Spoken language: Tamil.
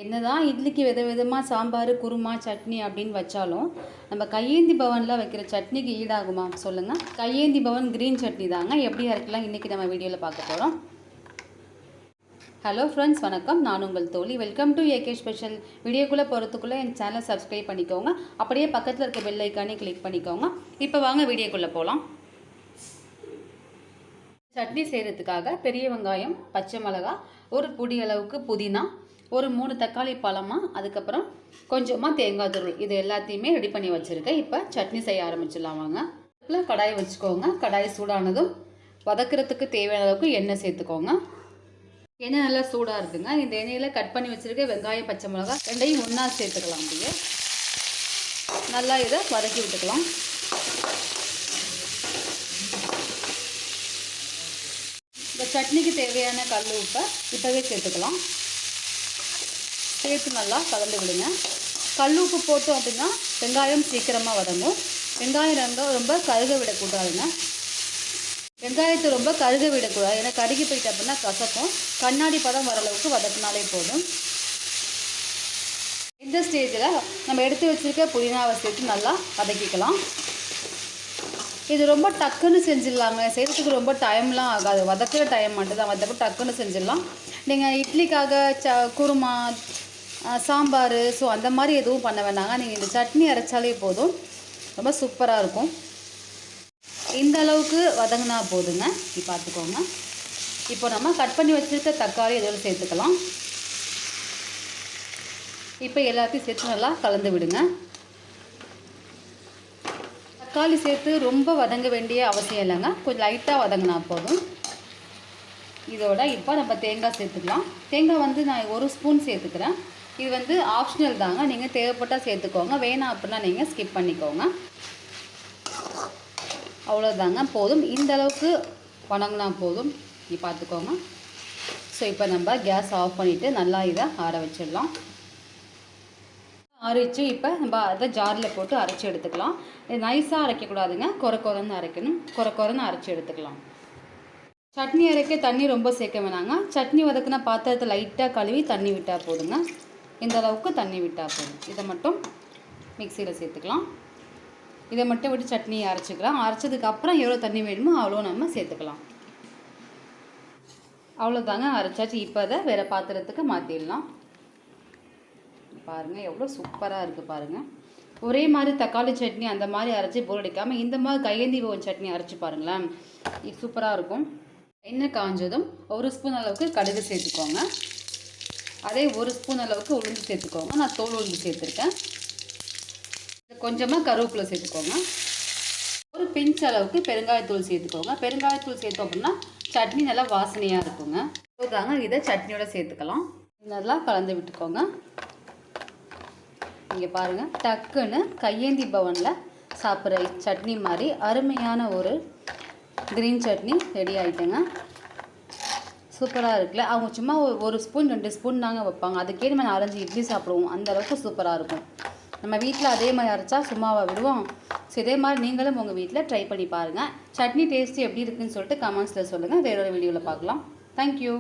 என்னதான் இட்லிக்கு விதவிதமாக சாம்பார் குருமா சட்னி அப்படின்னு வச்சாலும் நம்ம கையேந்தி பவனில் வைக்கிற சட்னிக்கு ஈடாகுமா சொல்லுங்கள். கையேந்தி பவன் க்ரீன் சட்னி தாங்க. எப்படி அரைக்கலாம் இன்றைக்கி நம்ம வீடியோவில் பார்க்க போகிறோம். ஹலோ ஃப்ரெண்ட்ஸ், வணக்கம். நான் உங்கள் தோழி. Welcome to AK special. வீடியோக்குள்ளே போகிறதுக்குள்ளே என் சேனலை சப்ஸ்கிரைப் பண்ணிக்கோங்க. அப்படியே பக்கத்தில் இருக்க பெல் ஐக்கானே கிளிக் பண்ணிக்கோங்க. இப்போ வாங்க வீடியோக்குள்ளே போகலாம். சட்னி செய்கிறதுக்காக பெரிய வெங்காயம், பச்சை மிளகாய், ஒரு பொடி அளவுக்கு புதினா, ஒரு 3 தக்காளி பழமாக, அதுக்கப்புறம் கொஞ்சமாக தேங்காய் துருள், இது எல்லாத்தையுமே ரெடி பண்ணி வச்சுருக்கேன். இப்போ சட்னி செய்ய ஆரம்பிச்சிடலாம் வாங்க. இப்போ கடாயை வச்சுக்கோங்க. கடாய் சூடானதும் வதக்கிறதுக்கு தேவையான அளவுக்கு எண்ணெய் சேர்த்துக்கோங்க. எண்ணெய் நல்லா சூடாக இருக்குங்க. இந்த எண்ணெயில் கட் பண்ணி வச்சுருக்க வெங்காயம், பச்சை மிளகாய் ரெண்டையும் ஒன்றா சேர்த்துக்கலாம். அப்படியே நல்லா இதை வதக்கி விட்டுக்கலாம். இந்த சட்னிக்கு தேவையான கல் உப்பை இப்போவே சேர்த்துக்கலாம். சேர்த்து நல்லா கலந்து விடுங்க. கல் உப்பு போட்டோம் அப்படின்னா வெங்காயம் சீக்கிரமாக வதங்கும். வெங்காயம் ரொம்ப கருக விடக்கூடாதுங்க. வெங்காயத்தை ரொம்ப கருக விடக்கூடாது, ஏன்னா கருகி போயிட்டு அப்படின்னா கசக்கும். கண்ணாடி பதம் வர அளவுக்கு வதக்கினாலே போதும். இந்த ஸ்டேஜில் நம்ம எடுத்து வச்சுருக்க புதினாவை சேர்த்து நல்லா வதக்கிக்கலாம். இது ரொம்ப டக்குன்னு செஞ்சிடலாங்க. செய்கிறதுக்கு ரொம்ப டைம்லாம் ஆகாது, வதக்கிற டைம் மட்டும் தான். வதக்க டக்குன்னு செஞ்சிடலாம். நீங்கள் இட்லிக்காக குருமா, சாம்பார், ஸோ அந்த மாதிரி எதுவும் பண்ண வேண்டாங்க. நீங்கள் இந்த சட்னி அரைச்சாலே போதும், ரொம்ப சூப்பராக இருக்கும். இந்த அளவுக்கு வதங்கினா போதுங்க. இப்போ பார்த்துக்கோங்க. இப்போ நம்ம கட் பண்ணி வச்சுருக்க தக்காளி இதோட சேர்த்துக்கலாம். இப்போ எல்லாத்தையும் சேர்த்து நல்லா கலந்து விடுங்க. தக்காளி சேர்த்து ரொம்ப வதங்க வேண்டிய அவசியம் இல்லைங்க, கொஞ்சம் லைட்டாக வதங்கினா போதும். இதோட இப்போ நம்ம தேங்காய் சேர்த்துக்கலாம். தேங்காய் நான் 1 ஸ்பூன் சேர்த்துக்கிறேன். இது ஆப்ஷனல் தாங்க, நீங்கள் தேவைப்பட்டால் சேர்த்துக்கோங்க, வேணாம் அப்படின்னா நீங்கள் ஸ்கிப் பண்ணிக்கோங்க. அவ்வளோதாங்க, போதும். இந்த அளவுக்கு வதங்கினா போதும். நீ பார்த்துக்கோங்க. ஸோ இப்போ நம்ம கேஸ் ஆஃப் பண்ணிவிட்டு நல்லா இதை ஆற வச்சிடலாம். அரைச்சி இப்போ நம்ம அதை ஜாரில் போட்டு அரைச்சி எடுத்துக்கலாம். நைஸாக அரைக்கக்கூடாதுங்க, குறைன்னு அரைக்கணும். குறைன்னு அரைச்சி எடுத்துக்கலாம். சட்னி அரைக்க தண்ணி ரொம்ப சேர்க்க வேணாங்க. சட்னி வதக்கின பாத்திரத்தை லைட்டாக கழுவி தண்ணி விட்டால் போதுங்க. இந்த அளவுக்கு தண்ணி விட்டால் போதும். இதை மட்டும் மிக்சியில் சேர்த்துக்கலாம். இதை மட்டும் விட்டு சட்னியை அரைச்சிக்கலாம். அரைச்சதுக்கப்புறம் எவ்வளோ தண்ணி வேணுமோ அவ்வளோ நம்ம சேர்த்துக்கலாம். அவ்வளோதாங்க, அரைச்சாச்சு. இப்போ அதை வேறு பாத்திரத்துக்கு மாற்றிடலாம். பாருங்கள் எவ்வளோ சூப்பராக இருக்குது பாருங்கள். ஒரே மாதிரி தக்காளி சட்னி அந்த மாதிரி அரைச்சி போர் அடிக்காமல் இந்த மாதிரி கையேந்தி பவன் சட்னி அரைச்சி பாருங்களேன், இது சூப்பராக இருக்கும். எண்ணெய் காஞ்சதும் 1 ஸ்பூன் அளவுக்கு கடுகு சேர்த்துக்கோங்க. அதே 1 ஸ்பூன் அளவுக்கு உளுந்து சேர்த்துக்கோங்க. நான் தோல் உளுந்து சேர்த்துருக்கேன். கொஞ்சமாக கருவேப்பிலை சேர்த்துக்கோங்க. ஒரு பிஞ்ச் அளவுக்கு பெருங்காயத்தூள் சேர்த்துக்கோங்க. பெருங்காயத்தூள் சேர்த்தோம் அப்படின்னா சட்னி நல்லா வாசனையாக இருக்குங்க. அதுதாங்க இதை சட்னியோட சேர்த்துக்கலாம். நல்லா கலந்து விட்டுக்கோங்க. இங்கே பாருங்கள், டக்குன்னு கையேந்தி பவனில் சாப்பிட்ற சட்னி மாதிரி அருமையான ஒரு க்ரீன் சட்னி ரெடி ஆகிட்டுங்க. சூப்பராக இருக்குல்ல. அவங்க சும்மா 1 ஸ்பூன் 2 ஸ்பூன் தாங்க வைப்பாங்க, அதுக்கே நம்ம 4-5 இட்லி சாப்பிடுவோம். அந்தளவுக்கு சூப்பராக இருக்கும். நம்ம வீட்டில் அதே மாதிரி அரைச்சா சும்மாவாக விடுவோம். ஸோ இதே மாதிரி நீங்களும் உங்கள் வீட்டில் ட்ரை பண்ணி பாருங்கள். சட்னி டேஸ்ட்டு எப்படி இருக்குதுன்னு சொல்லிட்டு கமெண்ட்ஸில் சொல்லுங்கள். வேறொரு வீடியோவில் பார்க்கலாம். தேங்க்யூ.